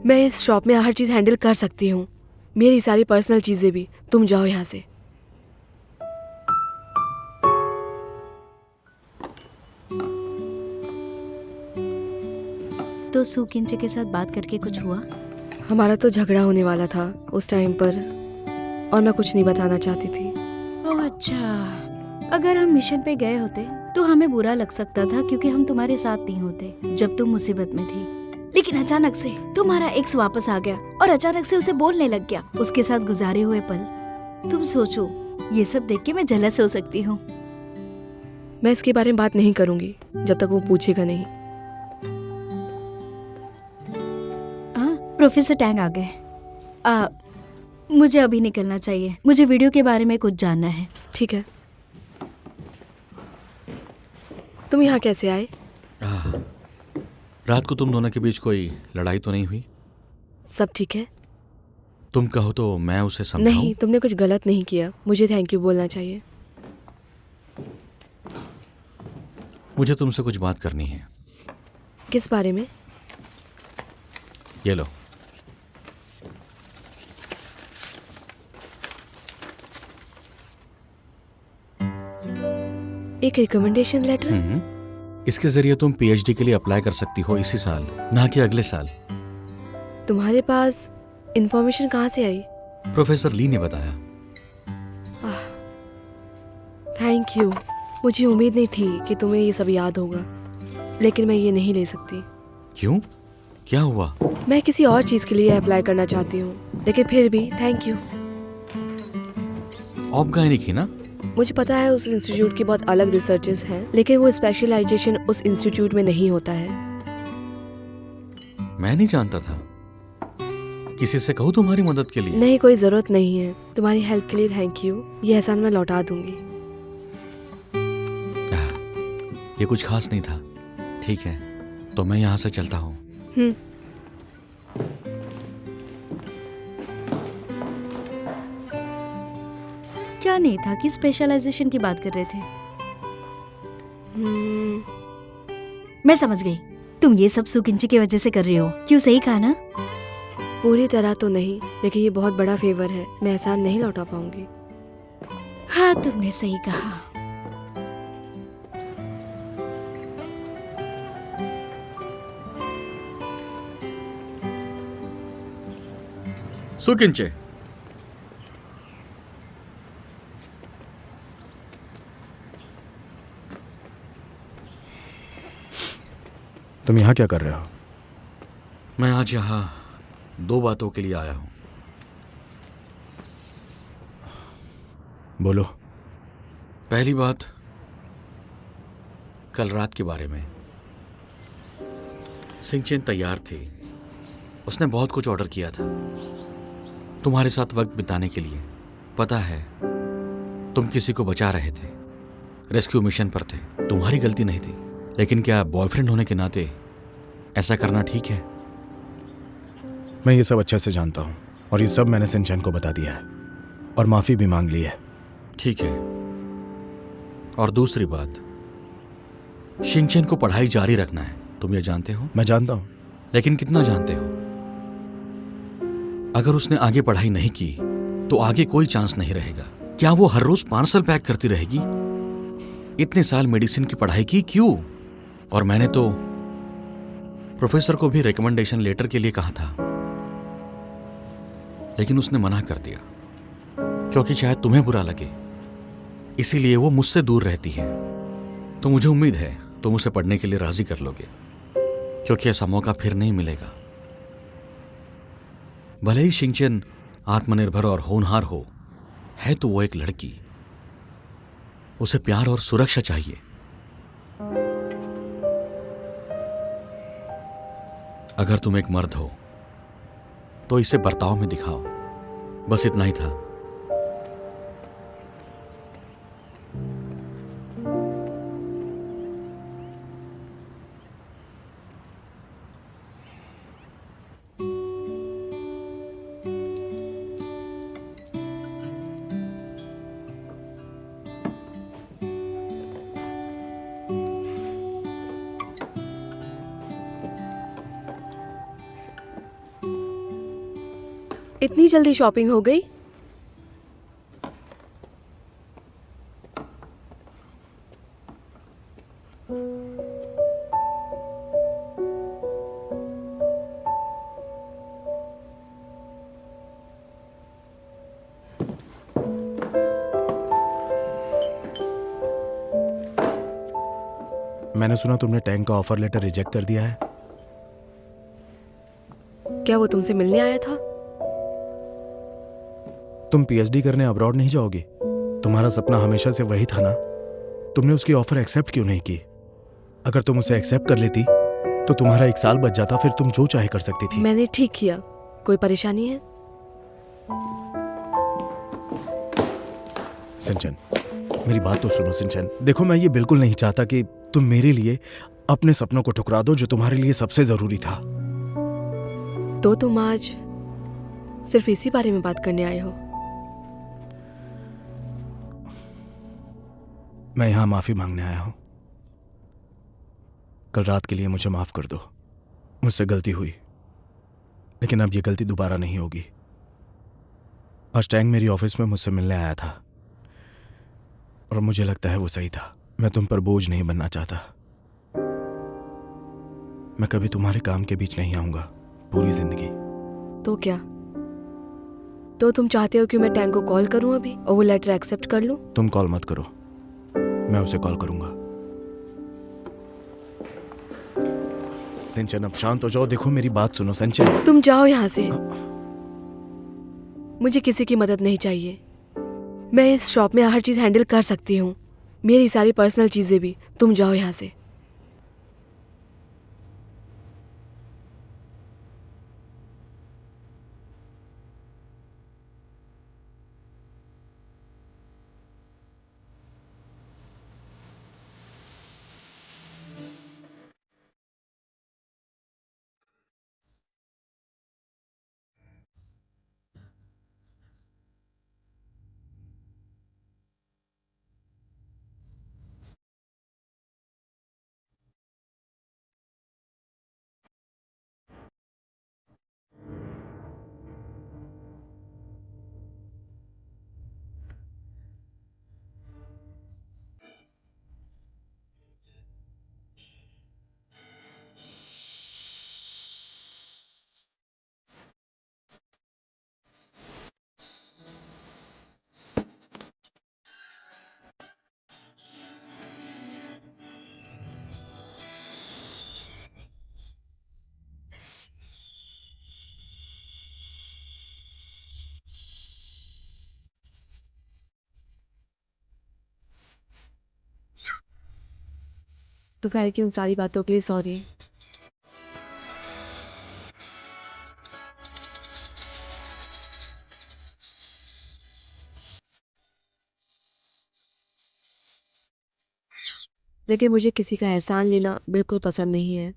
मैं इस शॉप में हर चीज़ हैंडल कर सकती हूँ, मेरी सारी पर्सनल चीज़ें भी। तुम जाओ यहाँ से। तो सू किंचे के साथ बात करके कुछ हुआ? हमारा तो झगड़ा होने वाला था उस टाइम पर, और मैं कुछ नहीं बताना चाहती थी। ओह अच्छा, अगर हम मिशन पे गए होते तो हमें बुरा लग सकता था क्योंकि हम तुम्हारे साथ नहीं होते जब तुम मुसीबत में थी। लेकिन अचानक से तुम्हारा एक्स वापस आ गया और अचानक से उसे बोलने लग गया। उसके साथ गुजारे हुए पल, तुम सोचो, ये सब देख के मैं जलस हो सकती हूँ। मैं इसके बारे में बात नहीं करूँगी जब तक वो पूछेगा नहीं। प्रोफेसर टैंग आ गए। मुझे अभी निकलना चाहिए, मुझे वीडियो के बारे में कुछ जानना है। ठीक है। तुम यहाँ कैसे आए? रात को तुम दोनों के बीच कोई लड़ाई तो नहीं हुई? सब ठीक है। तुम कहो तो मैं उसे समझाऊं? नहीं, तुमने कुछ गलत नहीं किया, मुझे थैंक यू बोलना चाहिए। मुझे तुमसे कुछ बात करनी है। किस बारे में? ये लो। एक रिकमेंडेशन लेटर? इसके जरिए तुम पीएचडी के लिए अप्लाई कर सकती हो इसी साल, ना कि अगले साल। तुम्हारे पास इंफॉर्मेशन कहाँ से आई? प्रोफेसर ली ने बताया। Thank you. मुझे उम्मीद नहीं थी कि तुम्हें ये सब याद होगा, लेकिन मैं ये नहीं ले सकती। क्यों? क्या हुआ? मैं किसी और चीज़ के लिए अप्लाई करना चाहती हूँ, लेकिन फिर भी थैंक यू। ऑर्गेनिक ही ना? मुझे पता है उस इंस्टीट्यूट की बहुत अलग रिसर्चेस हैं, लेकिन वो स्पेशलाइजेशन उस इंस्टीट्यूट में नहीं होता है। मैं नहीं जानता था। किसी से कहूँ तुम्हारी मदद के लिए? नहीं, कोई ज़रूरत नहीं है। तुम्हारी हेल्प के लिए थैंक यू। ये एहसान मैं लौटा दूंगी। ये कुछ खास नहीं था। ठीक है, तो मैं यहाँ से चलता हूँ। क्या नहीं था कि स्पेशलाइजेशन की बात कर रहे थे। मैं समझ गई, तुम ये सब सुकिंची की वजह से कर रही हो। क्यों, सही कहा ना? पूरी तरह तो नहीं, लेकिन ये बहुत बड़ा फेवर है, मैं एहसान नहीं लौटा पाऊंगी। हाँ, तुमने सही कहा। सुकिंचे, तुम यहाँ क्या कर रहे हो? मैं आज यहाँ 2 बातों के लिए आया हूँ। बोलो। पहली बात, कल रात के बारे में। सिंचेन तैयार थी, उसने बहुत कुछ ऑर्डर किया था तुम्हारे साथ वक्त बिताने के लिए। पता है, तुम किसी को बचा रहे थे, रेस्क्यू मिशन पर थे, तुम्हारी गलती नहीं थी। लेकिन क्या बॉयफ्रेंड होने के नाते ऐसा करना ठीक है? मैं ये सब अच्छे से जानता हूँ और ये सब मैंने सिंचन को बता दिया है और माफी भी मांग ली है। ठीक है। और दूसरी बात, शिंचन को पढ़ाई जारी रखना है, तुम ये जानते हो? मैं जानता हूँ। लेकिन कितना जानते हो? अगर उसने आगे पढ़ाई नहीं की तो आगे कोई चांस नहीं रहेगा। क्या वो हर रोज पार्सल पैक करती रहेगी? इतने साल मेडिसिन की पढ़ाई की, क्यों? और मैंने तो प्रोफेसर को भी रिकमेंडेशन लेटर के लिए कहा था, लेकिन उसने मना कर दिया क्योंकि शायद तुम्हें बुरा लगे, इसीलिए वो मुझसे दूर रहती है। तो मुझे उम्मीद है तुम उसे पढ़ने के लिए राजी कर लोगे, क्योंकि ऐसा मौका फिर नहीं मिलेगा। भले ही शिंचन आत्मनिर्भर और होनहार हो, है तो वो एक लड़की, उसे प्यार और सुरक्षा चाहिए। अगर तुम एक मर्द हो तो इसे बर्ताव में दिखाओ, बस इतना ही था। इतनी जल्दी शॉपिंग हो गई? मैंने सुना तुमने टैंक का ऑफर लेटर रिजेक्ट कर दिया है। क्या वो तुमसे मिलने आया था? तुम पीएचडी करने अब्रॉड नहीं जाओगी? तुम्हारा सपना हमेशा से वही था ना। तुमने उसकी ऑफर एक्सेप्ट क्यों नहीं की? अगर तुम उसे एक्सेप्ट कर लेती तो तुम्हारा 1 साल बच जाता, फिर तुम जो चाहे कर सकती थी। मैंने ठीक किया। कोई परेशानी है? सिंचन, मेरी बात तो सुनो सिंचन। देखो, मैं ये बिल्कुल नहीं चाहता कि तुम मेरे लिए अपने सपनों को ठुकरा दो जो तुम्हारे लिए सबसे जरूरी था। तो तुम आज सिर्फ इसी बारे में बात करने आए हो? मैं यहां माफी मांगने आया हूं। कल रात के लिए मुझे माफ कर दो। मुझसे गलती हुई, लेकिन अब ये गलती दोबारा नहीं होगी। आज टैंक मेरी ऑफिस में मुझसे मिलने आया था और मुझे लगता है वो सही था। मैं तुम पर बोझ नहीं बनना चाहता। मैं कभी तुम्हारे काम के बीच नहीं आऊंगा पूरी जिंदगी। तो क्या? तो तुम चाहते हो कि मैं टैंक को कॉल करूं अभी और वो लेटर एक्सेप्ट कर लूं? तुम कॉल मत करो, मैं उसे कॉल करूंगा। सिंचन, अब शांत हो जाओ। देखो, मेरी बात सुनो सिंचन। तुम जाओ यहां से। मुझे किसी की मदद नहीं चाहिए। मैं इस शॉप में हर चीज हैंडल कर सकती हूँ, मेरी सारी पर्सनल चीजें भी। तुम जाओ यहाँ से। दोपहर की उन सारी बातों के लिए सॉरी। लेकिन मुझे किसी का एहसान लेना बिल्कुल पसंद नहीं है।